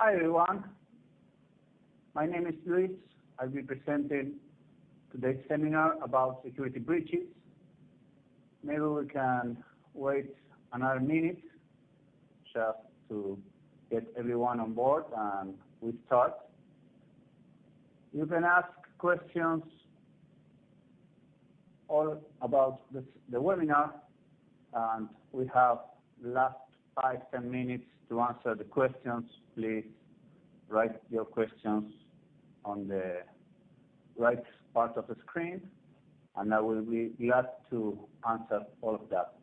Hi everyone, my name is Luis. I'll be presenting today's seminar about security breaches. Maybe we can wait another minute just to get everyone on board and we start. You can ask questions all about the webinar, and we have the last 5-10 minutes to answer the questions. Please write your questions on the right part of the screen, and I will be glad to answer all of that.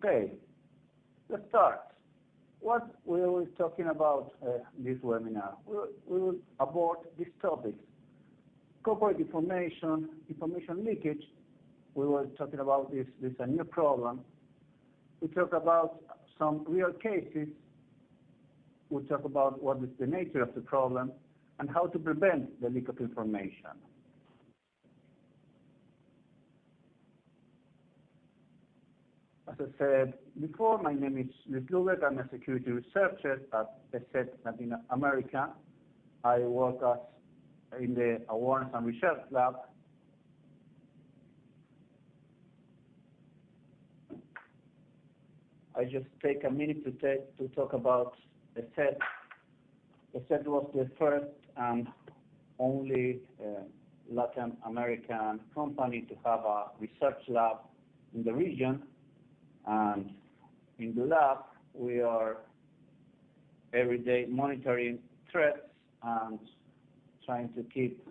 Okay, let's start. What we will be talking about this webinar? We will abort these topics: corporate information leakage. We were talking about this a new problem. We talk about some real cases. We talk about what is the nature of the problem and how to prevent the leak of information. As I said before, my name is Luis Lubeck. I'm a security researcher at ESET Latin America. I work in the Awareness and Research Lab. I just take a minute to talk about ESET. ESET was the first and only Latin American company to have a research lab in the region. And in the lab, we are every day monitoring threats and trying to keep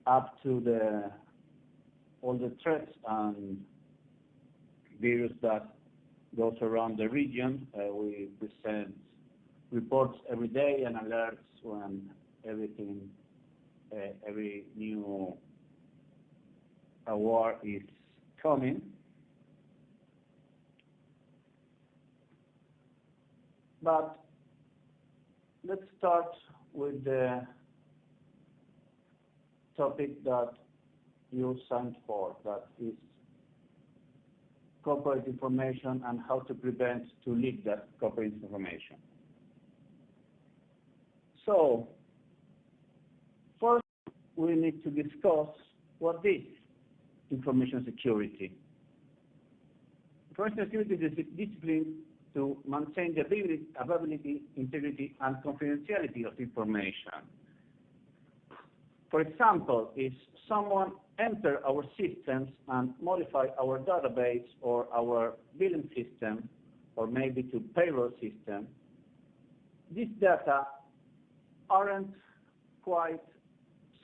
up to all the threats and virus that goes around the region. We present reports every day and alerts when every new award is coming. But let's start with the topic that you signed for, that is corporate information and how to prevent to leak that corporate information. So first, we need to discuss what is information security. Information security is a discipline to maintain the availability, integrity, and confidentiality of information. For example, if someone enters our systems and modify our database or our billing system, or maybe to payroll system, these data aren't quite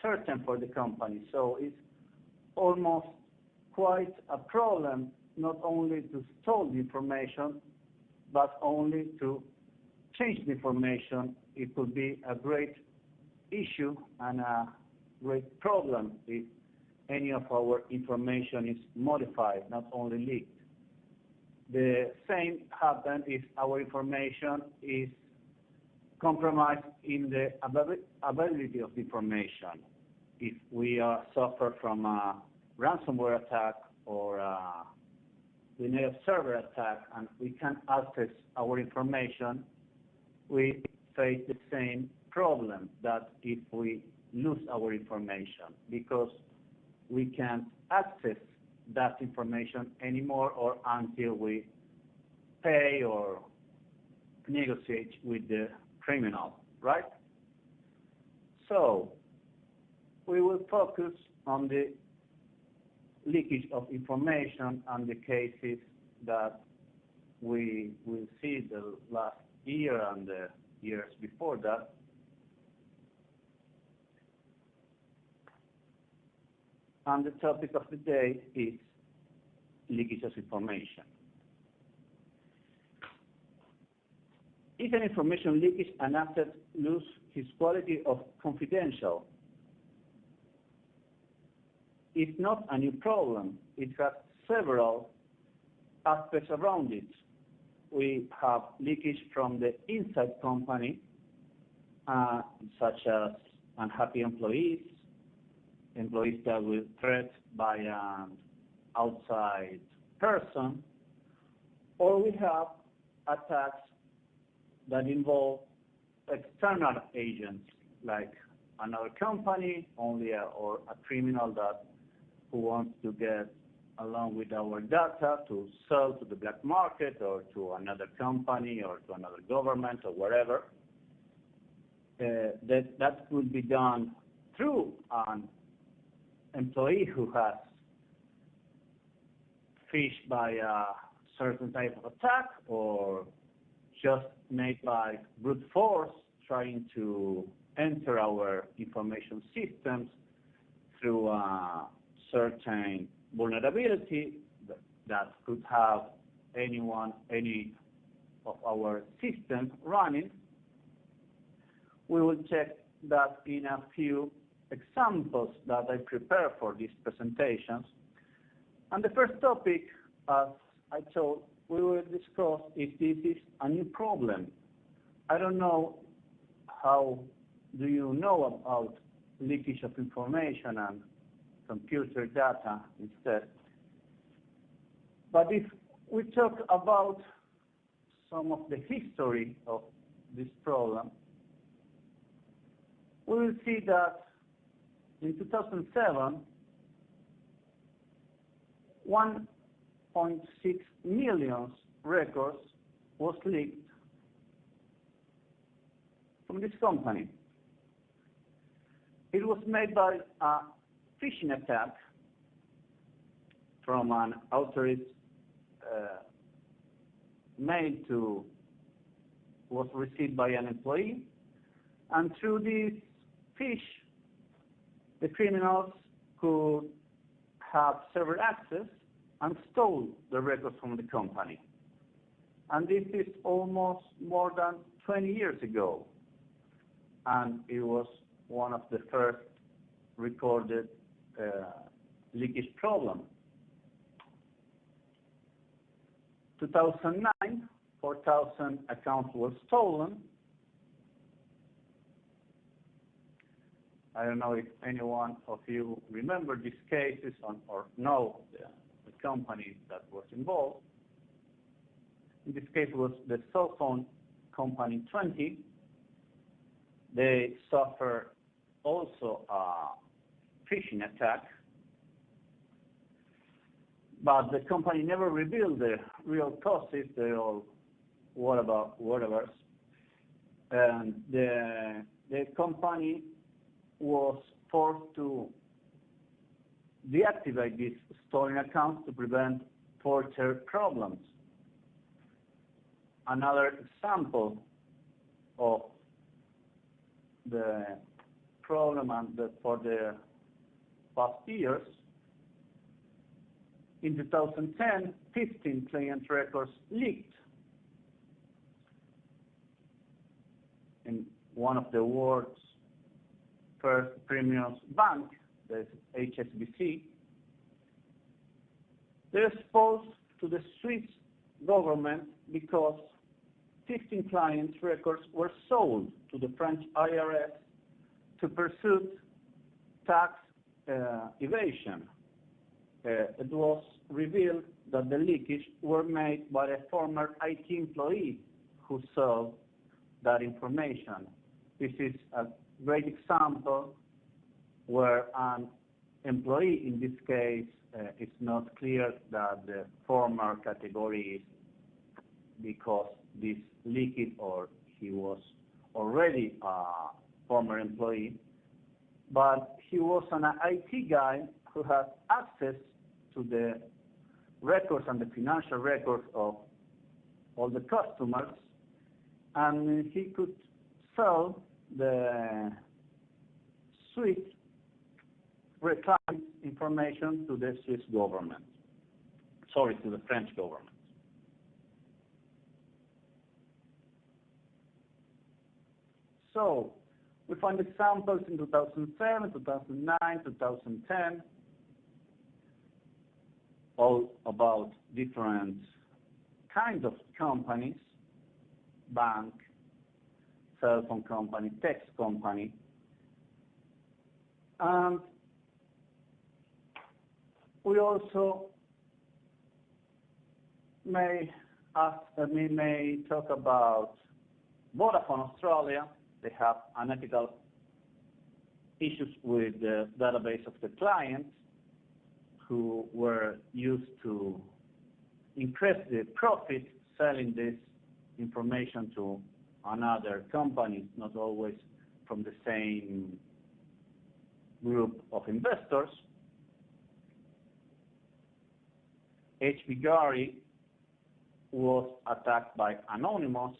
certain for the company. So it's almost quite a problem not only to store the information, but only to change the information. It could be a great issue and a great problem if any of our information is modified, not only leaked. The same happens if our information is compromised in the availability of the information. If we suffer from a ransomware attack or we need a server attack and we can't access our information, we face the same problem that if we lose our information, because we can't access that information anymore or until we pay or negotiate with the criminal, right? So we will focus on the leakage of information and the cases that we will see the last year and the years before that. And the topic of the day is leakage of information. If an information leakage, an asset loses its quality of confidential. It's not a new problem. It has several aspects around it. We have leakage from the inside company, such as unhappy employees that were threatened by an outside person, or we have attacks that involve external agents, like another company or a criminal who wants to get along with our data to sell to the black market or to another company or to another government or whatever. That could be done through an employee who has fished by a certain type of attack, or just made by brute force trying to enter our information systems through a certain vulnerability that could have any of our systems running. We will check that in a few examples that I prepared for these presentations. And the first topic, as I told, we will discuss if this is a new problem. I don't know how do you know about leakage of information and computer data instead. But if we talk about some of the history of this problem, we will see that in 2007, 1.6 million records was leaked from this company. It was made by a phishing attack from an authorized mail was received by an employee, and through this phish, the criminals could have server access and stole the records from the company. And this is almost more than 20 years ago, and it was one of the first recorded leakage problem. 2009, 4,000 accounts were stolen. I don't know if anyone of you remember these cases or know the company that was involved. In this case, it was the cell phone company 20. They suffered also a phishing attack, but the company never revealed the real causes. They all whatever. And the company was forced to deactivate these stolen accounts to prevent further problems. Another example of the problem and for the past years, in 2010, 15 client records leaked in one of the world's first premium bank, the HSBC. They're exposed to the Swiss government because 15 clients' records were sold to the French IRS to pursue tax evasion. It was revealed that the leakage were made by a former IT employee who sold that information. This is a great example where an employee, in this case, it's not clear that the former category is because this leaked or he was already a former employee, but he was an IT guy who had access to the records and the financial records of all the customers, and he could sell the suite reclaimed information to the Swiss government, sorry, to the French government. So we find examples in 2007, 2009, 2010, all about different kinds of companies, bank, cell phone company, text company, and we also may talk about Vodafone Australia. They have unethical issues with the database of the clients who were used to increase the profit selling this information to another companies, not always from the same group of investors. HB Gary was attacked by Anonymous,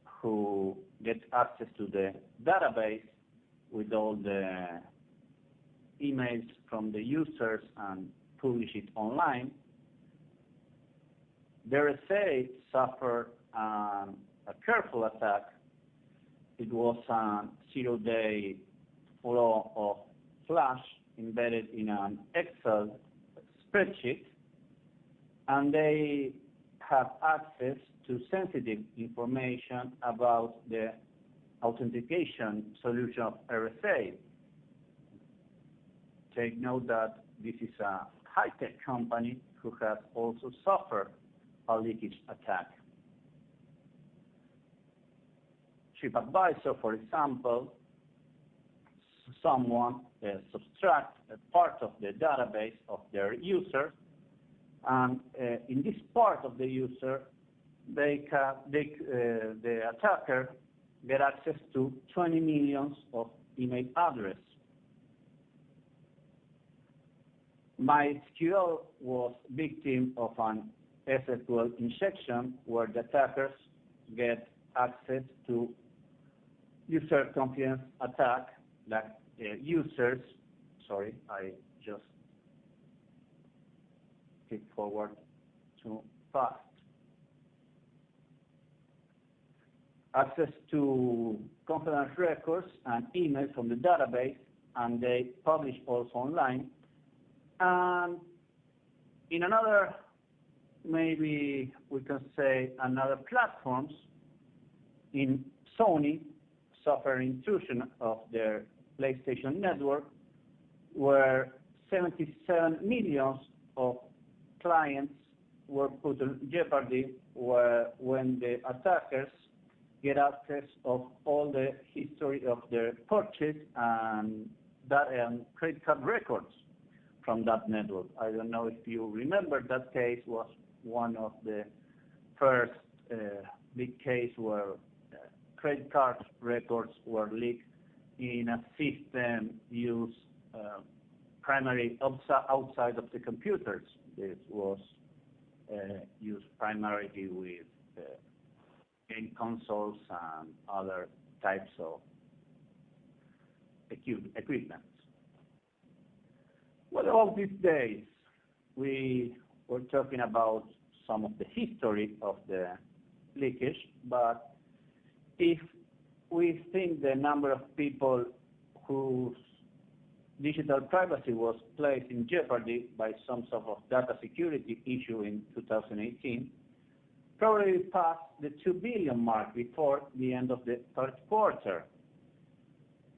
who gets access to the database with all the emails from the users and publish it online. The ESET suffered a careful attack. It was a zero-day flow of flash embedded in an Excel spreadsheet, and they have access to sensitive information about the authentication solution of RSA. Take note that this is a high-tech company who has also suffered a leakage attack. TripAdvisor, for example, someone subtract a part of the database of their users, and in this part of the user, the attacker get access to 20 million of email address. MySQL was victim of an SQL injection where the attackers get access to user confidence attack, that users, sorry, I just click forward too fast. Access to confidence records and emails from the database, and they publish also online. And in another, maybe we can say another platforms, in Sony suffered intrusion of their PlayStation network, where 77 million of clients were put in jeopardy when the attackers get access of all the history of their purchase and that credit card records from that network. I don't know if you remember, that case was one of the first big case where credit card records were leaked in a system used primarily outside of the computers. This was used primarily with game consoles and other types of equipment. What about these days? We were talking about some of the history of the leakage, but if we think the number of people whose digital privacy was placed in jeopardy by some sort of data security issue in 2018, probably passed the 2 billion mark before the end of the third quarter.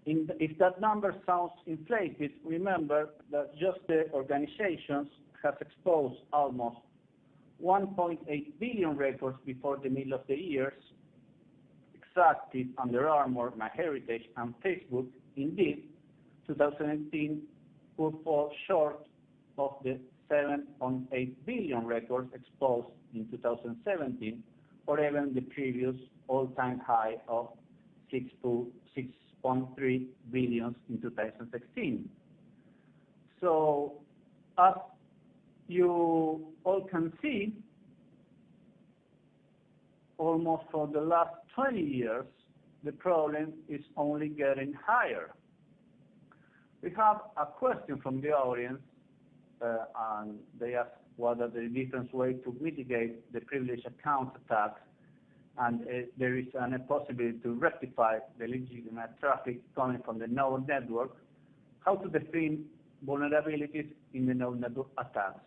If that number sounds inflated, remember that just the organizations have exposed almost 1.8 billion records before the middle of the years. Exactive, Under Armour, MyHeritage, and Facebook. Indeed, 2018 will fall short of the 7.8 billion records exposed in 2017, or even the previous all-time high of 6.3 billion in 2016. So as you all can see, almost for the last 20 years, the problem is only getting higher. We have a question from the audience, and they ask what are the different ways to mitigate the privileged account attacks, and there is a possibility to rectify the legitimate traffic coming from the node network, how to define vulnerabilities in the node network attacks.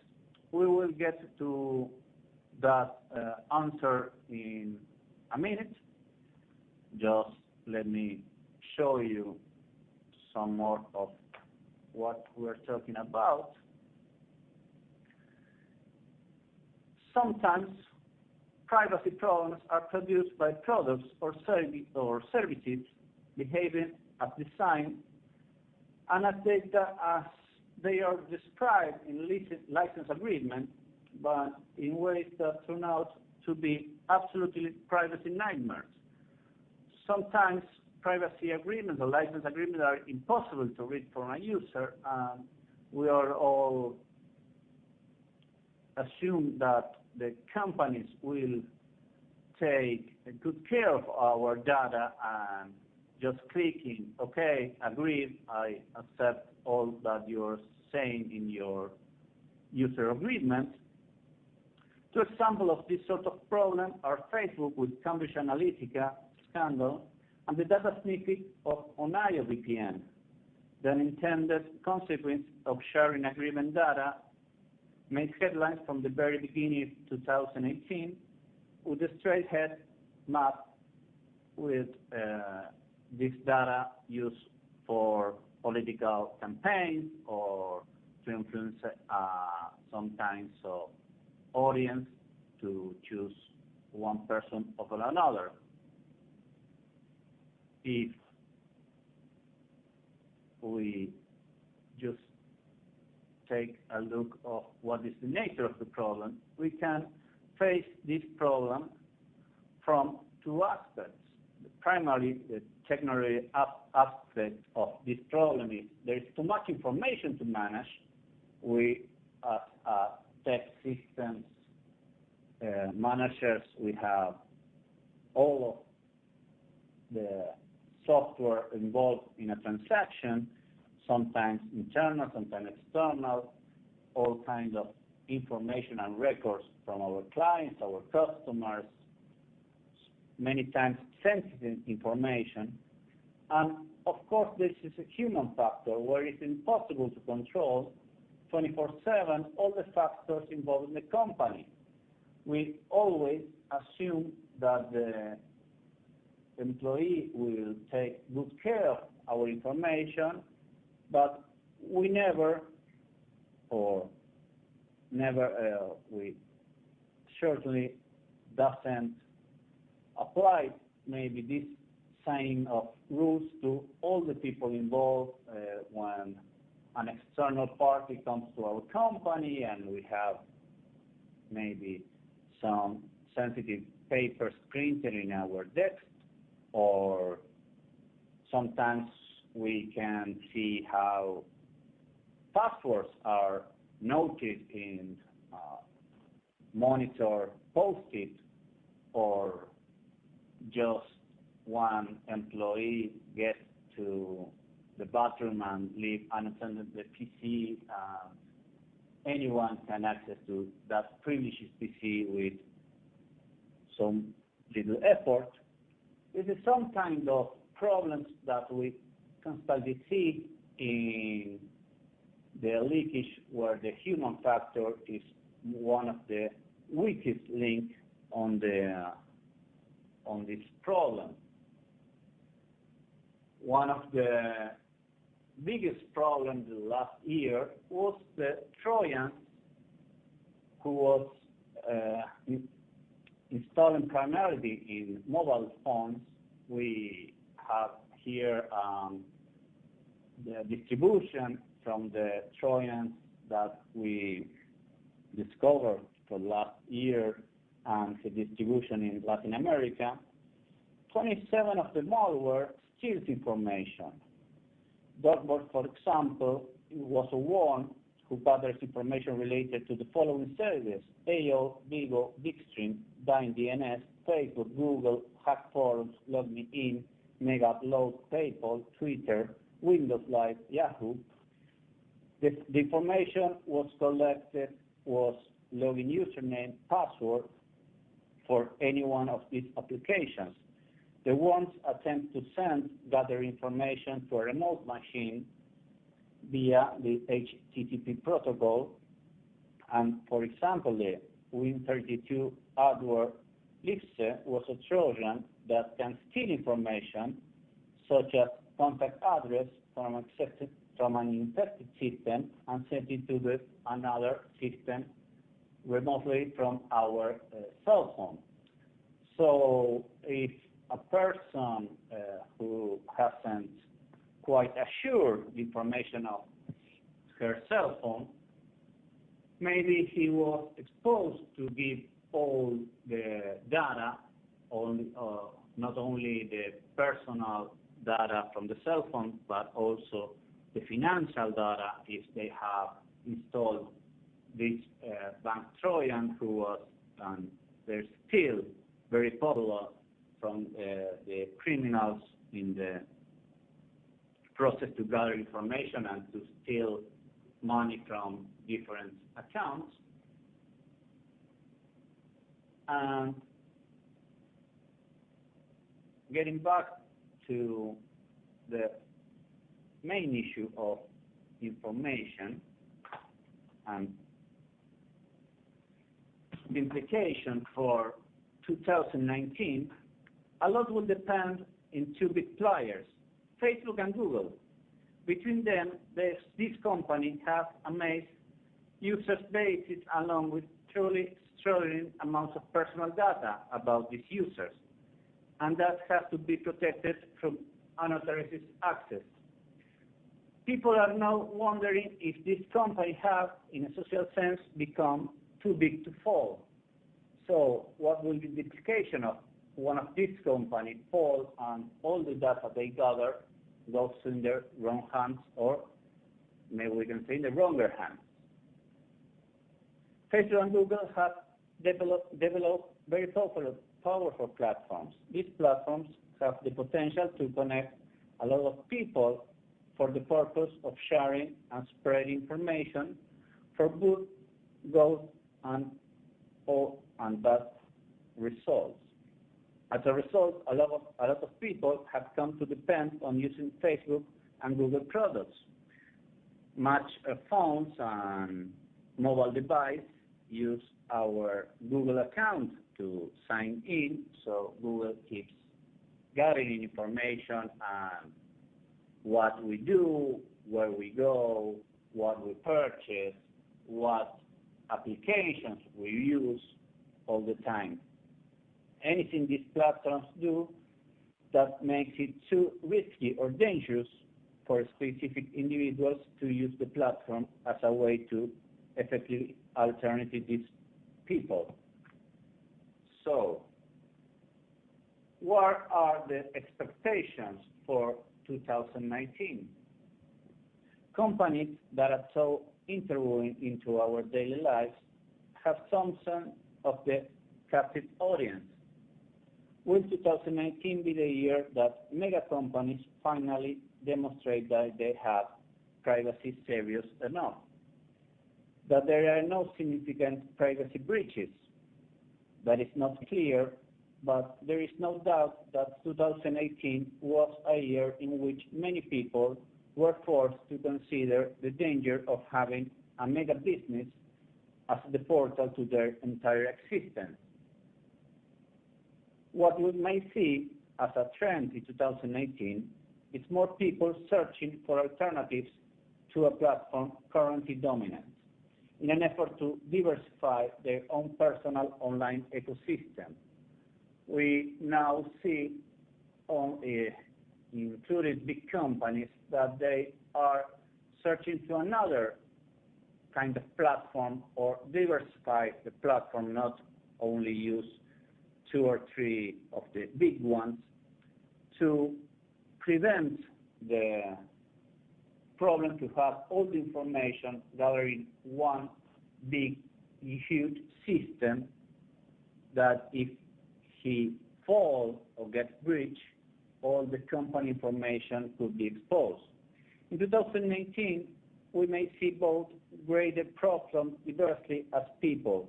We will get to that answer in a minute. Just let me show you some more of what we're talking about. Sometimes privacy problems are produced by products or services behaving as designed and as they are described in license agreement, but in ways that turn out to be absolutely privacy nightmares. Sometimes privacy agreements or license agreements are impossible to read from a user, and we are all assume that the companies will take good care of our data and just clicking, okay, agreed, I accept all that you're saying in your user agreement. Two examples of this sort of problem are Facebook with Cambridge Analytica scandal and the data sniffing of Onio VPN. The unintended consequence of sharing agreement data made headlines from the very beginning of 2018 with a straight-head map with this data used for political campaigns or to influence sometimes audience to choose one person over another. If we just take a look of what is the nature of the problem, we can face this problem from two aspects. Primarily, the technology aspect of this problem is there is too much information to manage. We, as tech systems managers, we have all of the software involved in a transaction, sometimes internal, sometimes external, all kinds of information and records from our clients, our customers, many times sensitive information. And of course, this is a human factor where it's impossible to control 24/7 all the factors involved in the company. We always assume that the employee will take good care of our information, but we we certainly doesn't apply maybe this signing of rules to all the people involved when an external party comes to our company and we have maybe some sensitive papers printed in our desk, or sometimes we can see how passwords are noted in monitor post-it, or just one employee gets to the bathroom and leave unattended the PC. Anyone can access to that privileged PC with some little effort. This is some kind of problems that we constantly see in the leakage, where the human factor is one of the weakest links on this problem. One of the biggest problems last year was the Troyans, who was installing primarily in mobile phones. We have here the distribution from the Troyans that we discovered for last year, and the distribution in Latin America. 27 of the malware steals information. Dartboard, for example, was one who gathers information related to the following services: AO, Vigo, Bigstream, Dyn DNS, Facebook, Google, Hack Forums, LogMeIn, Mega Upload, PayPal, Twitter, Windows Live, Yahoo. The information was collected was login username, password for any one of these applications. The ones attempt to gather information to a remote machine via the HTTP protocol, and for example, the Win32 adware Lipse was a Trojan that can steal information such as contact address from an infected system and send it to another system remotely from our cell phone. So if a person who hasn't quite assured the information of her cell phone, maybe he was exposed to give all the data, not only the personal data from the cell phone, but also the financial data if they have installed this bank Trojan, who was, and they're still very popular from the criminals in the process to gather information and to steal money from different accounts. And getting back to the main issue of information and the implication for 2019, a lot will depend in two big players, Facebook and Google. Between them, this company has amassed users' bases along with truly extraordinary amounts of personal data about these users, and that has to be protected from unauthorized access. People are now wondering if this company has, in a social sense, become too big to fall. So what will be the implication of one of these companies fall and all the data they gather goes in their wrong hands, or maybe we can say in the wronger hands? Facebook and Google have developed very powerful platforms. These platforms have the potential to connect a lot of people for the purpose of sharing and spreading information for good, and bad results. As a result, a lot of people have come to depend on using Facebook and Google products. Much phones and mobile devices use our Google account to sign in, so Google keeps gathering information on what we do, where we go, what we purchase, what applications we use all the time. Anything these platforms do that makes it too risky or dangerous for specific individuals to use the platform as a way to effectively alternate these people. So, what are the expectations for 2019? Companies that are so interwoven into our daily lives have some sense of the captive audience. Will 2019 be the year that mega companies finally demonstrate that they have privacy serious enough? That there are no significant privacy breaches? That is not clear, but there is no doubt that 2018 was a year in which many people were forced to consider the danger of having a mega business as the portal to their entire existence. What we may see as a trend in 2018 is more people searching for alternatives to a platform currently dominant in an effort to diversify their own personal online ecosystem. We now see, including big companies, that they are searching to another kind of platform or diversify the platform, not only use 2 or 3 of the big ones, to prevent the problem to have all the information gathered in one big, huge system that if he falls or gets breached, all the company information could be exposed. In 2019, we may see both graded problems diversely as people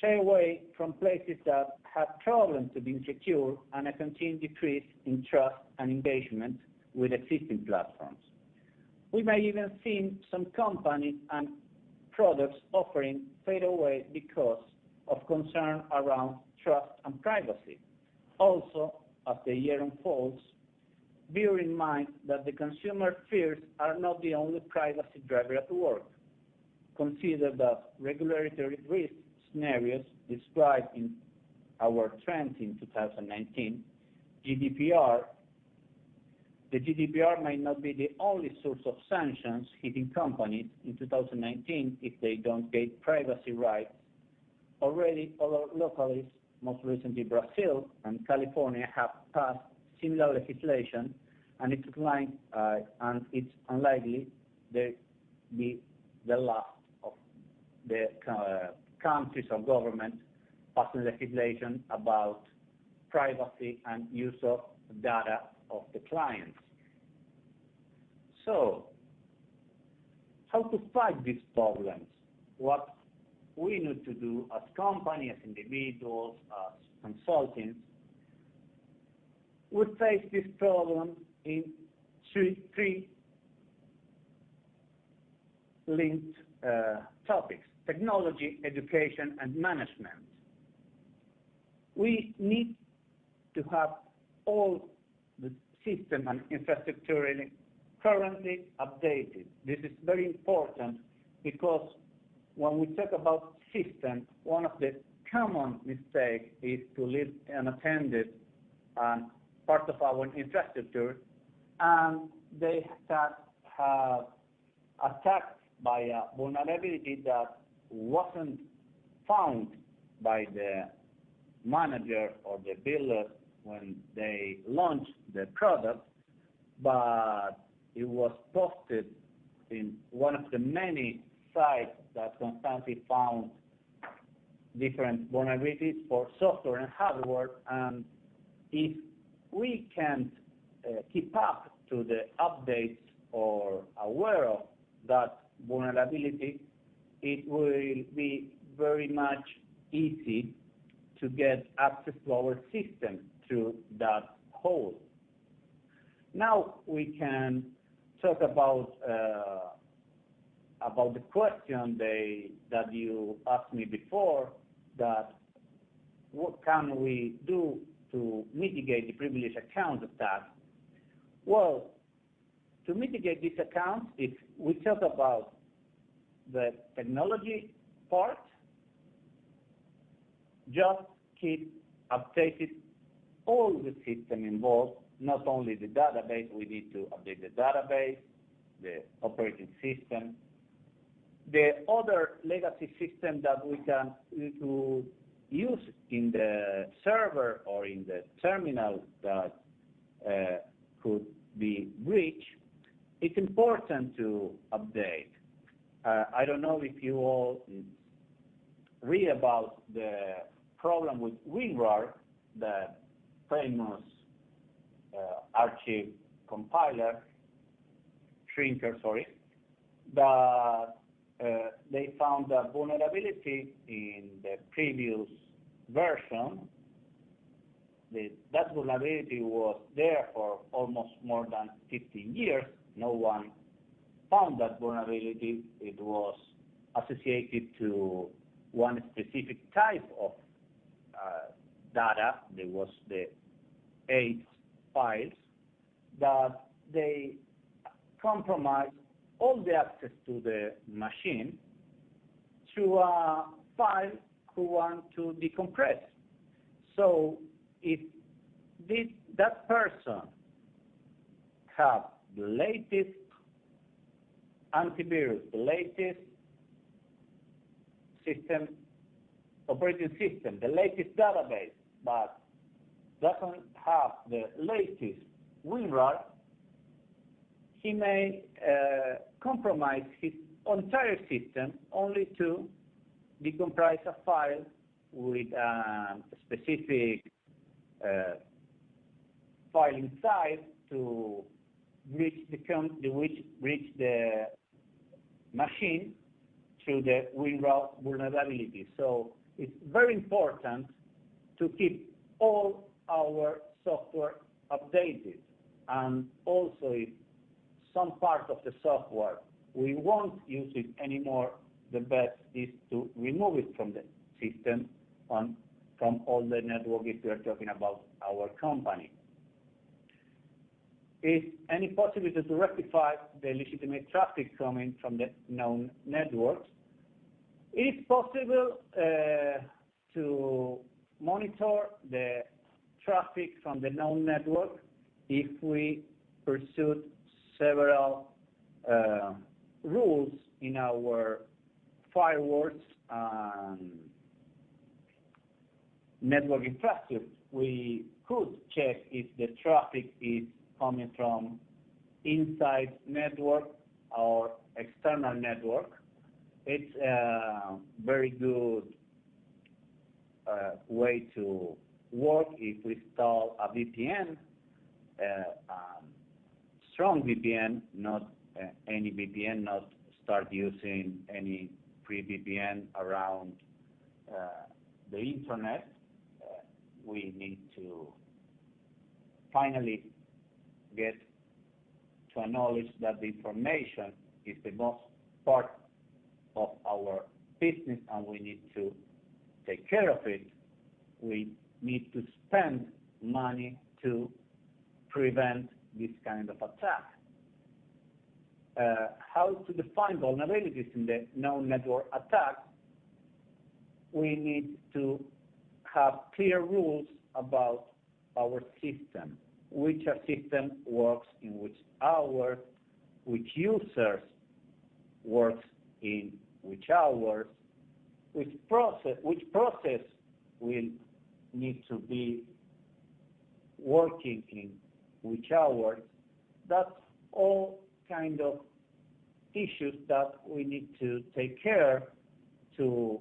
shy away from places that have problems to be secure and a continued decrease in trust and engagement with existing platforms. We may even see some companies and products offering fade away because of concern around trust and privacy. Also, as the year unfolds, bear in mind that the consumer fears are not the only privacy driver at work. Consider that regulatory risk scenarios described in our trends in 2019, GDPR. The GDPR may not be the only source of sanctions hitting companies in 2019 if they don't get privacy rights. Already, other localities, most recently Brazil and California, have passed similar legislation, and it's unlikely they be the last of the countries or governments passing legislation about privacy and use of data of the clients. So, how to fight these problems? What we need to do as companies, as individuals, as consultants, we face this problem in three linked topics: technology, education, and management. We need to have all the system and infrastructure currently updated. This is very important because when we talk about system, one of the common mistakes is to leave unattended part of our infrastructure, and they have attacked by a vulnerability that wasn't found by the manager or the builder when they launched the product, but it was posted in one of the many sites that constantly found different vulnerabilities for software and hardware. And if we can't keep up to the updates or aware of that vulnerability, it will be very much easy to get access to our system through that hole. Now we can talk about the question that you asked me before, that what can we do to mitigate the privileged account attack? Well, to mitigate these accounts, if we talk about the technology part, just keep updated all the system involved, not only the database. We need to update the database, the operating system, the other legacy system that we can use in the server or in the terminal that could be breached. It's important to update. I don't know if you all read about the problem with WinRAR, the famous archive compiler, shrinker, that they found a vulnerability in the previous version. That vulnerability was there for almost more than 15 years. No one found that vulnerability. It was associated to one specific type of data. There was the 8 files that they compromised all the access to the machine through a file who want to decompress. So if that person have the latest antivirus, the latest operating system, the latest database, but doesn't have the latest WinRAR, he may compromise his entire system only to decomprise a file with a specific file inside to reach the machine through the WinRAR vulnerability. So it's very important to keep all our software updated. And also, if some part of the software we won't use it anymore, the best is to remove it from the system from all the network if we are talking about our company. Is any possibility to rectify the illegitimate traffic coming from the known networks? It is possible to monitor the traffic from the known network if we pursue several rules in our firewalls and network infrastructure. We could check if the traffic is coming from inside network or external network. It's a very good way to work if we install a VPN, strong VPN, not any VPN, not start using any free VPN around the internet. We need to finally get to acknowledge that the information is the most part of our business and we need to take care of it. We need to spend money to prevent this kind of attack. How to define vulnerabilities in the known network attack? We need to have clear rules about our system, which a system works in which hours, which users works in which hours, which process will need to be working in which hours. That's all kind of issues that we need to take care to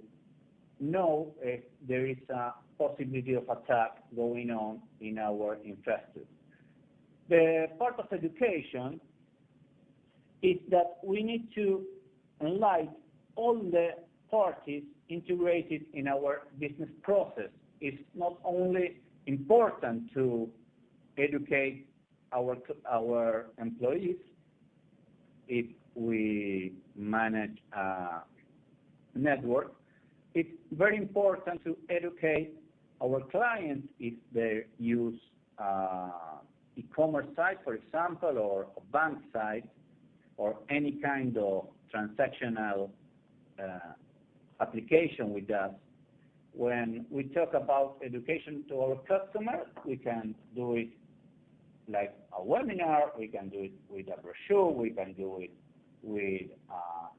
know if there is a possibility of attack going on in our infrastructure. The part of education is that we need to enlighten all the parties integrated in our business process. It's not only important to educate our employees if we manage a network. It's very important to educate our clients if they use e-commerce site, for example, or a bank site, or any kind of transactional application with us. When we talk about education to our customers, we can do it like a webinar, we can do it with a brochure, we can do it with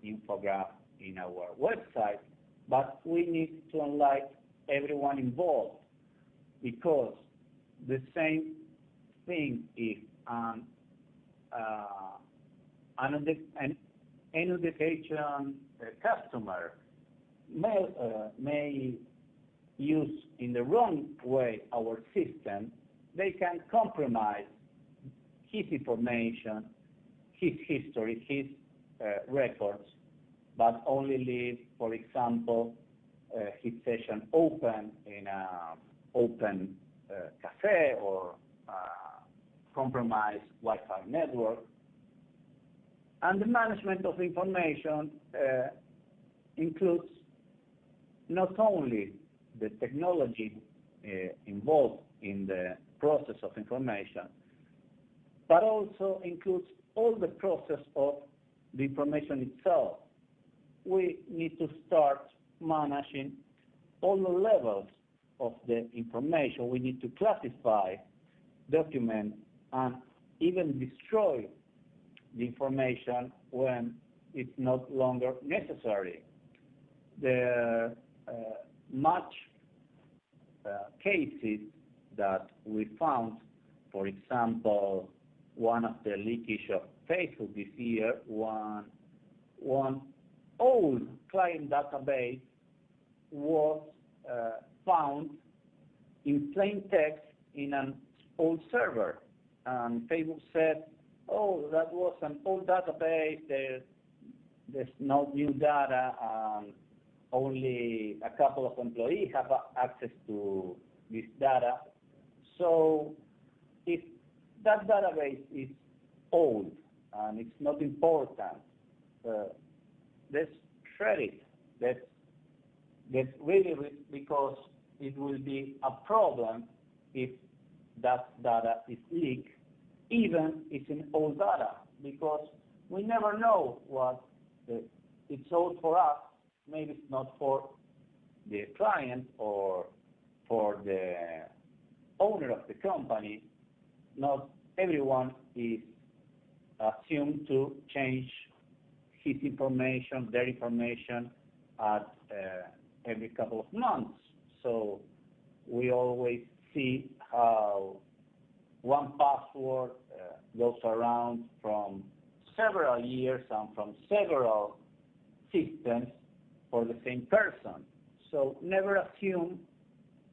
infograph in our website, but we need to enlighten everyone involved, because the same thing if an education customer may use in the wrong way our system, they can compromise his information, his history, his records, but only leave, for example, his session open in an open cafe or compromised Wi-Fi network. And the management of information includes not only the technology involved in the process of information, but also includes all the process of the information itself. We need to start managing all the levels of the information. We need to classify, document, and even destroy the information when it's no longer necessary. There are much cases that we found, for example, one of the leakage of Facebook this year, one old client database was found in plain text in an old server. And Facebook said, oh, that was an old database, there's no new data, and only a couple of employees have access to this data. So if that database is old and it's not important, let's shred it. That's really because it will be a problem if that data is leaked, even if it's in old data, because we never know what it's old for us. Maybe it's not for the client or for the owner of the company. Not everyone is assumed to change his information, their information at every couple of months. So we always see how one password goes around from several years and from several systems for the same person. So never assume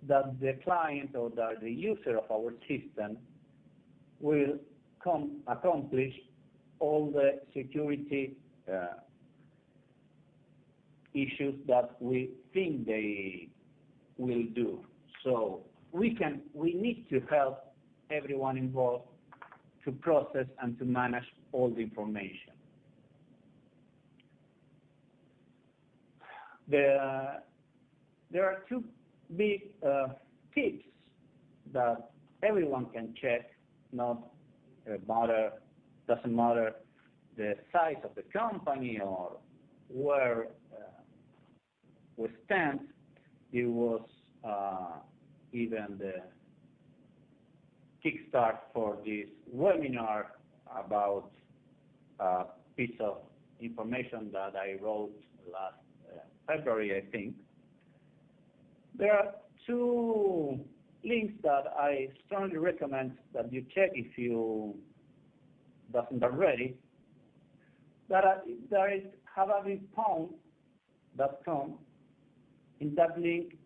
that the client or that the user of our system will accomplish all the security issues that we think they will do. So we need to help everyone involved to process and to manage all the information. There are two big tips that everyone can check. Doesn't matter the size of the company or where we stand. It was even the kickstart for this webinar about a piece of information that I wrote last February, I think. There are two links that I strongly recommend that you check if you doesn't already. There is haveabeenpwned.com. In that link,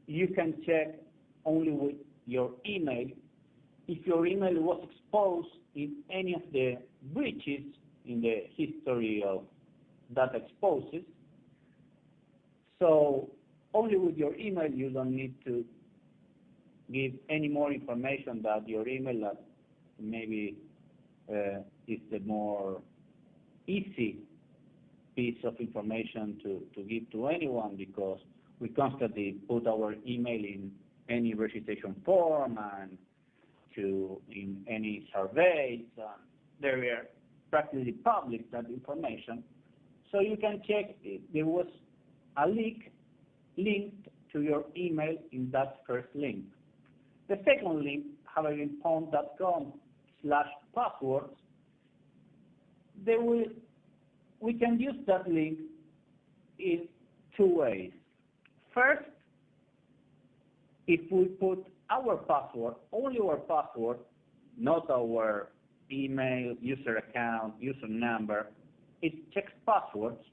you can check only with your email if your email was exposed in any of the breaches in the history of data exposes. So only with your email, you don't need to give any more information that your email that maybe is the more easy piece of information to give to anyone, because we constantly put our email in any registration form and in any surveys. They were practically public, that information. So you can check if there was a link linked to your email in that first link. The second link, haveabeenpwned.com/passwords, we can use that link in two ways. First, if we put our password, only our password, not our email, user account, user number, it checks passwords.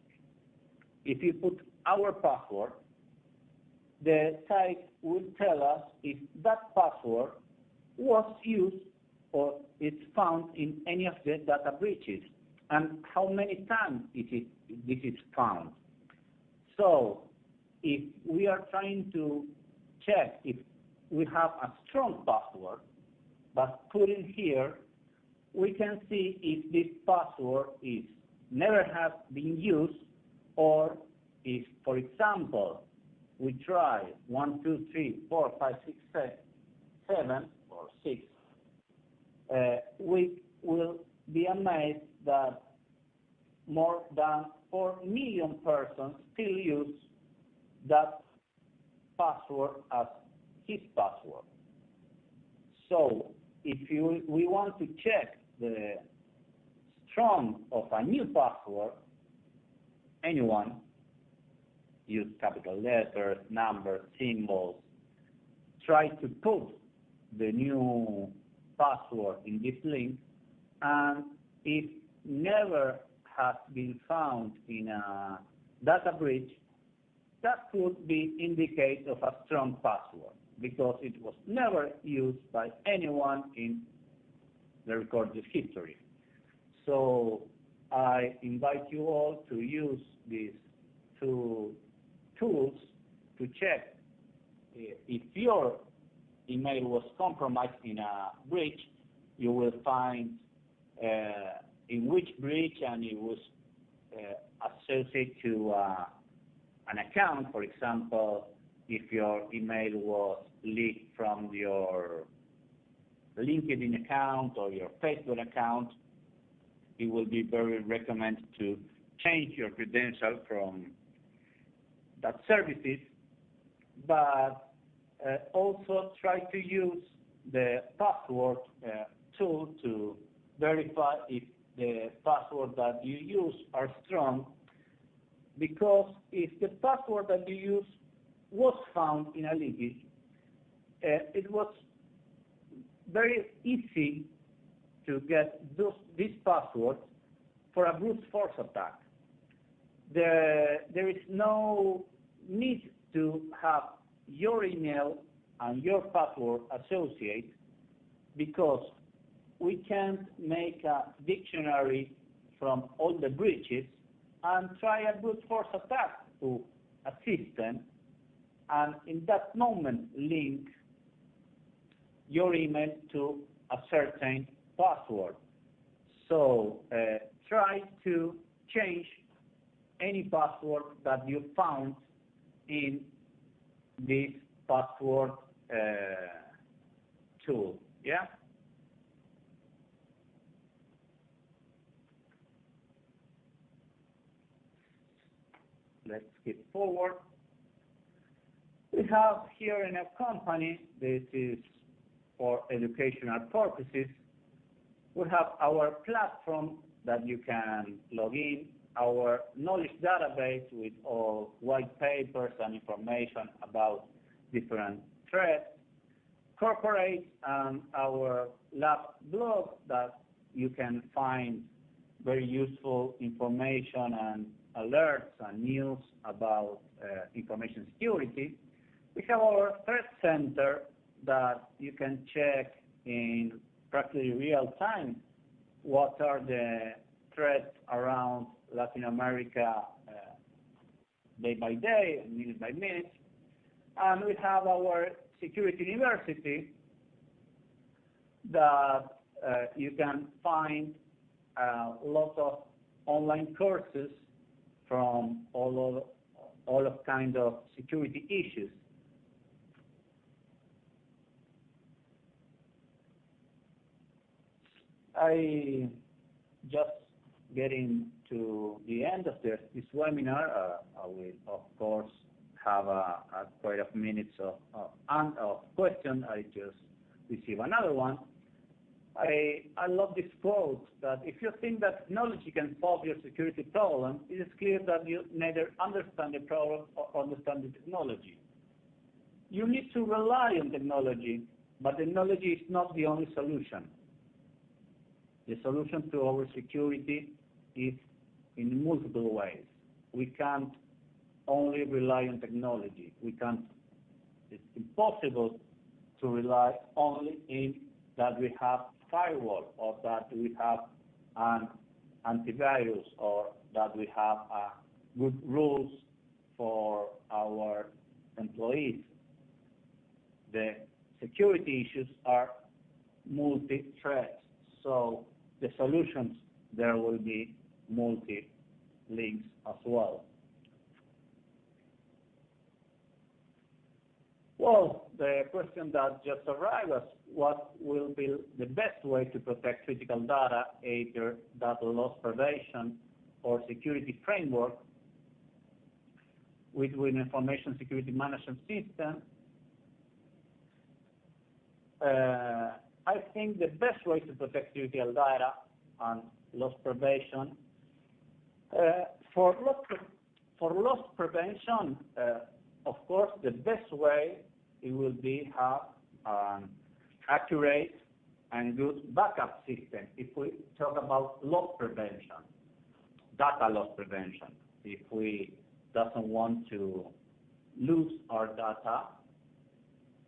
If you put our password, the site will tell us if that password was used or it's found in any of the data breaches and how many times this is found. So if we are trying to check if we have a strong password, but put in here, we can see if this password is never have been used, or if, for example, we try 1, 2, 3, 4, 5, 6, 7, or 6, we will be amazed that more than 4 million persons still use that password as his password. So if we want to check the strength of a new password, anyone use capital letters, numbers, symbols, try to put the new password in this link, and if never has been found in a data breach, that could be indicate of a strong password because it was never used by anyone in the recorded history. So I invite you all to use these two tools to check if your email was compromised in a breach. You will find in which breach, and it was associated to an account. For example, if your email was leaked from your LinkedIn account or your Facebook account, it will be very recommended to change your credential from that services, but also try to use the password tool to verify if the password that you use are strong, because if the password that you use was found in a leakage, it was very easy to get this password for a brute force attack. There is no need to have your email and your password associated, because we can't make a dictionary from all the breaches and try a brute force attack to a system, and in that moment link your email to a certain password. So try to change any password that you found in this password tool. Yeah? Let's skip forward. We have here in a company, this is for educational purposes, we have our platform that you can log in, our knowledge database with all white papers and information about different threats, corporate, and our lab blog that you can find very useful information and alerts and news about information security. We have our threat center that you can check in practically real time what are the threats around Latin America day by day, minute by minute. And we have our security university that you can find a lot of online courses from all of kind of security issues. I just getting to the end of this webinar. I will, of course, have quite a minutes of questions. I just received another one. I love this quote that if you think that technology can solve your security problem, it is clear that you neither understand the problem or understand the technology. You need to rely on technology, but technology is not the only solution. The solution to our security is in multiple ways. We can't only rely on technology. It's impossible to rely only in that we have firewall, or that we have an antivirus, or that we have good rules for our employees. The security issues are multi-threats, so the solutions there will be multi-links as well. Well, the question that just arrived was, what will be the best way to protect critical data, either data loss prevention or security framework with information security management system? I think the best way to protect critical data and loss prevention, for loss prevention, of course, the best way it will be have accurate and good backup system. If we talk about loss prevention, data loss prevention, if we doesn't want to lose our data,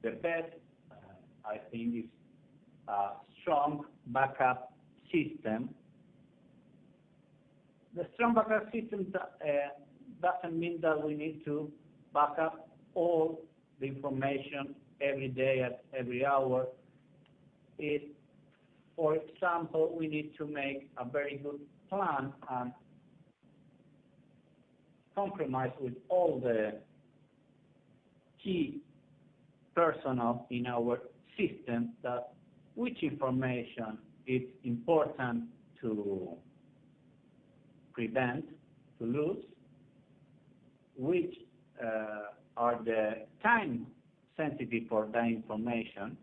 the best, I think, is a strong backup system. The strong backup system doesn't mean that we need to back up all the information every day at every hour. For example, we need to make a very good plan and compromise with all the key personnel in our system that which information is important to prevent, to lose, which are the time sensitive for that information.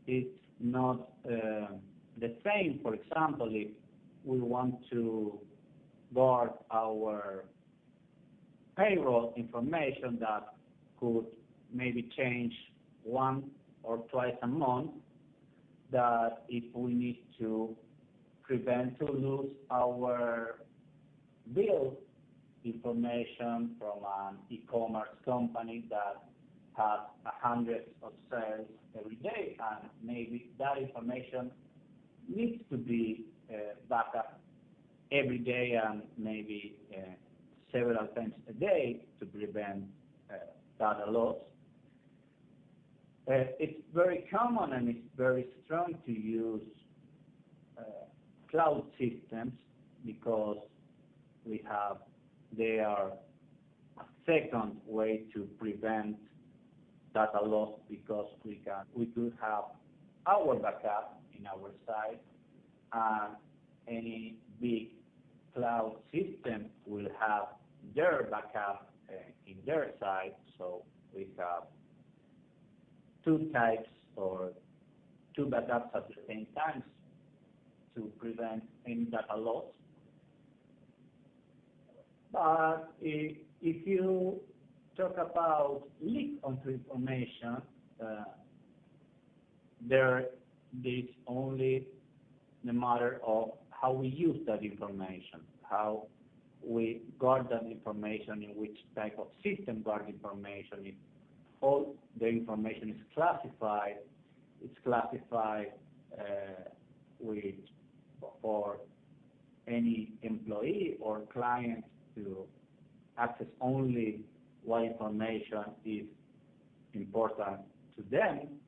It's not the same, for example, if we want to guard our payroll information that could maybe change once or twice a month, that if we need to prevent to lose our bill information from an e-commerce company that has hundreds of sales every day, and maybe that information needs to be backed up every day and maybe several times a day to prevent data loss. It's very common and it's very strong to use cloud systems because they are a second way to prevent data loss, because we could have our backup in our site, and any big cloud system will have their backup in their site. So we have two types or two backups at the same time to prevent any data loss. But if you talk about leak onto information, there is only the matter of how we use that information, how we guard that information, in which type of system guard information. If all the information is classified, it's classified for any employee or client to access only what information is important to them.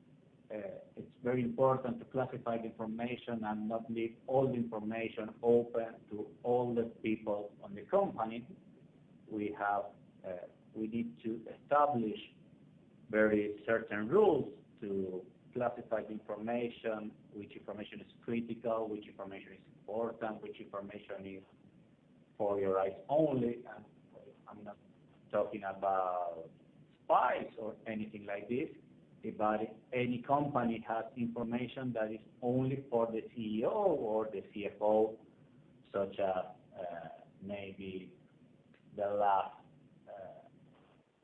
It's very important to classify the information and not leave all the information open to all the people on the company. We need to establish very certain rules to classify the information, which information is critical, which information is important, which information is for your eyes only. And I'm not talking about spies or anything like this, but any company has information that is only for the CEO or the CFO, such as maybe the last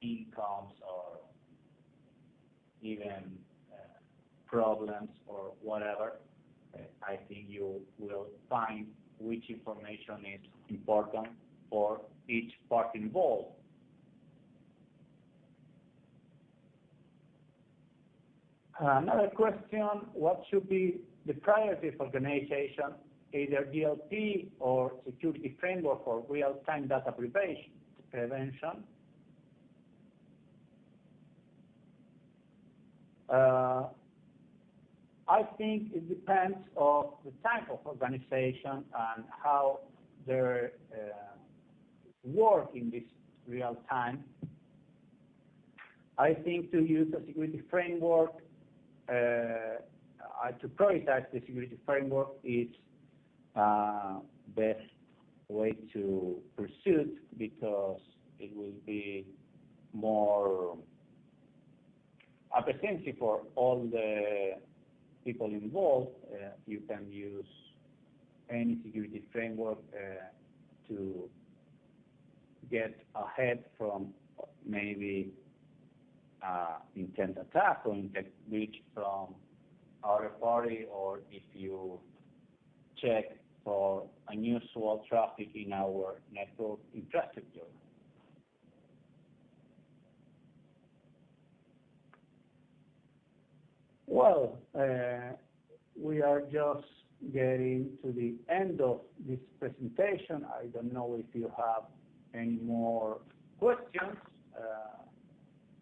incomes or even problems or whatever. I think you will find which information is important for each part involved. Another question, what should be the priority for organization, either DLP or security framework for real-time data prevention? I think it depends on the type of organization and how they work in this real time. I think to use a security framework, to prioritize the security framework is best way to pursue, because it will be more efficiency for all the people involved. You can use any security framework to get ahead from maybe intent attack or intent breach from our party or if you check for unusual traffic in our network infrastructure. Well, we are just getting to the end of this presentation. I don't know if you have any more questions.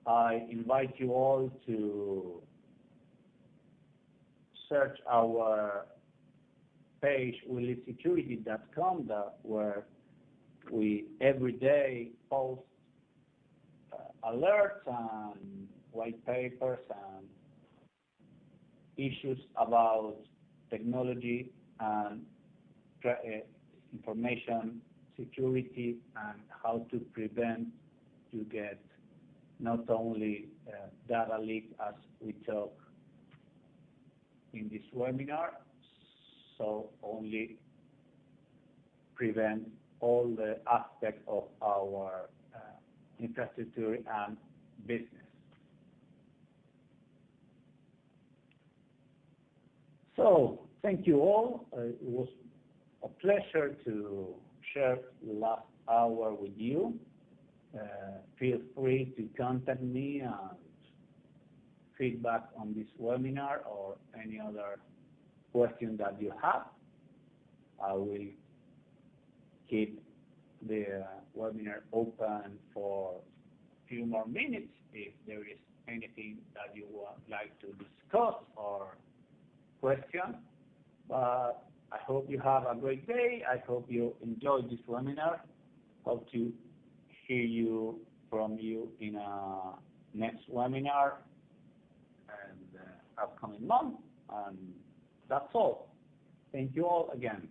I invite you all to search our page, willysecurity.com, where we every day post alerts and white papers and issues about technology and information security and how to prevent to get not only data leak as we talk in this webinar, so only prevent all the aspects of our infrastructure and business. So thank you all. It was a pleasure to share the last hour with you. Feel free to contact me and feedback on this webinar or any other question that you have. I will keep the webinar open for a few more minutes if there is anything that you would like to discuss or question. But I hope you have a great day. I hope you enjoyed this webinar. Hope to hear from you in a next webinar and upcoming month. And that's all. Thank you all again.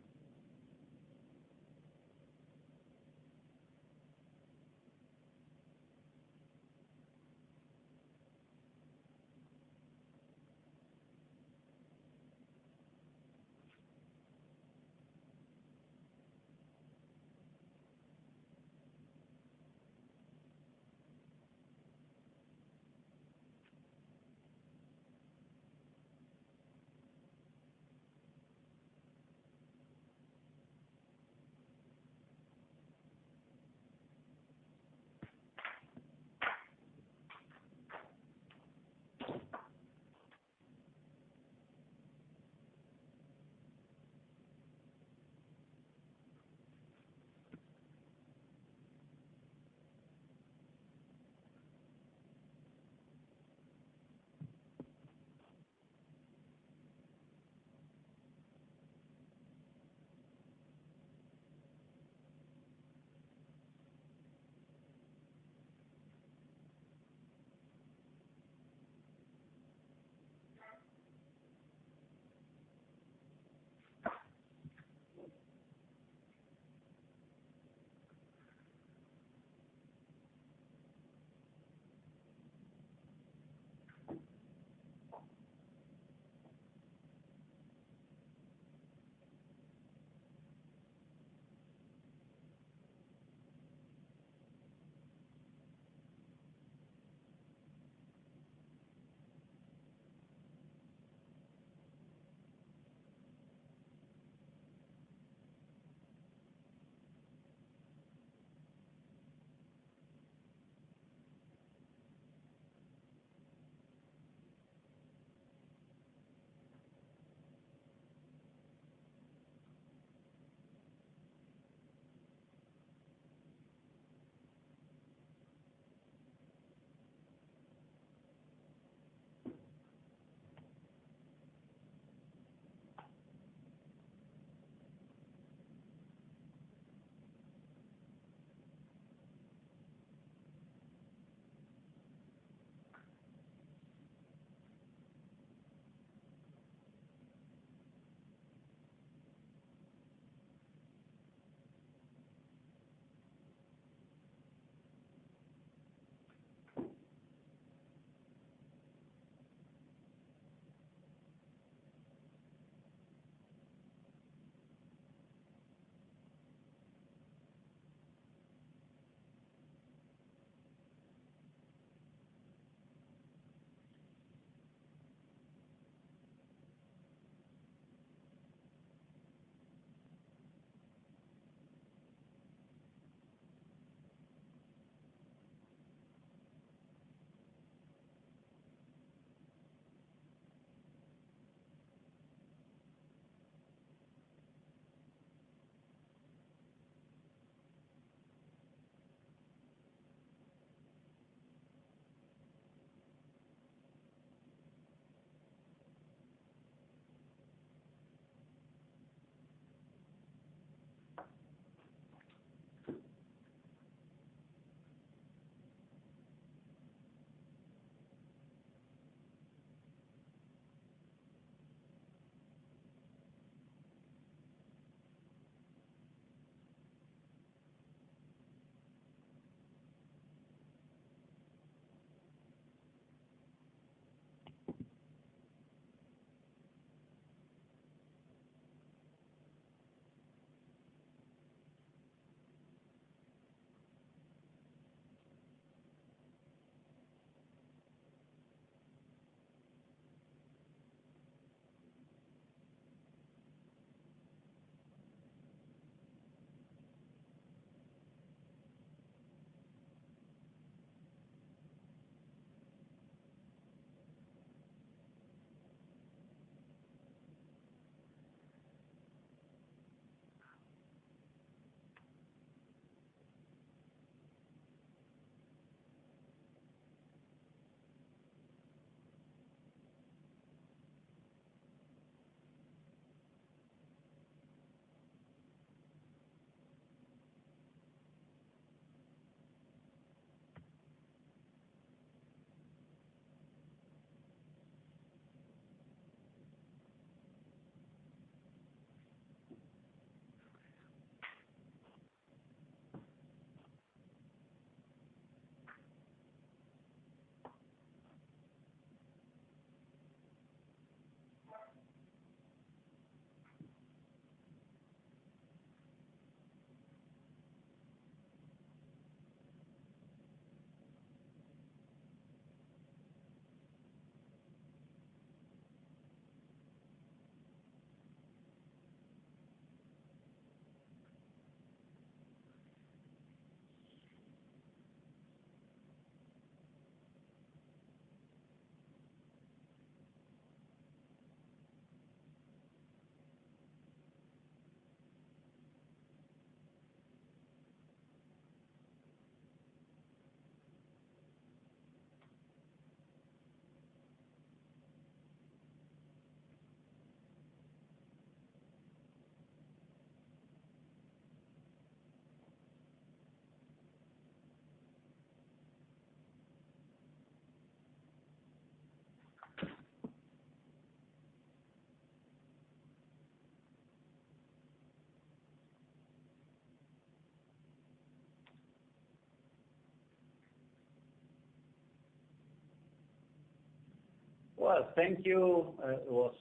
Well, thank you. It was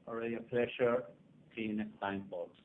already a pleasure. See you next time, folks.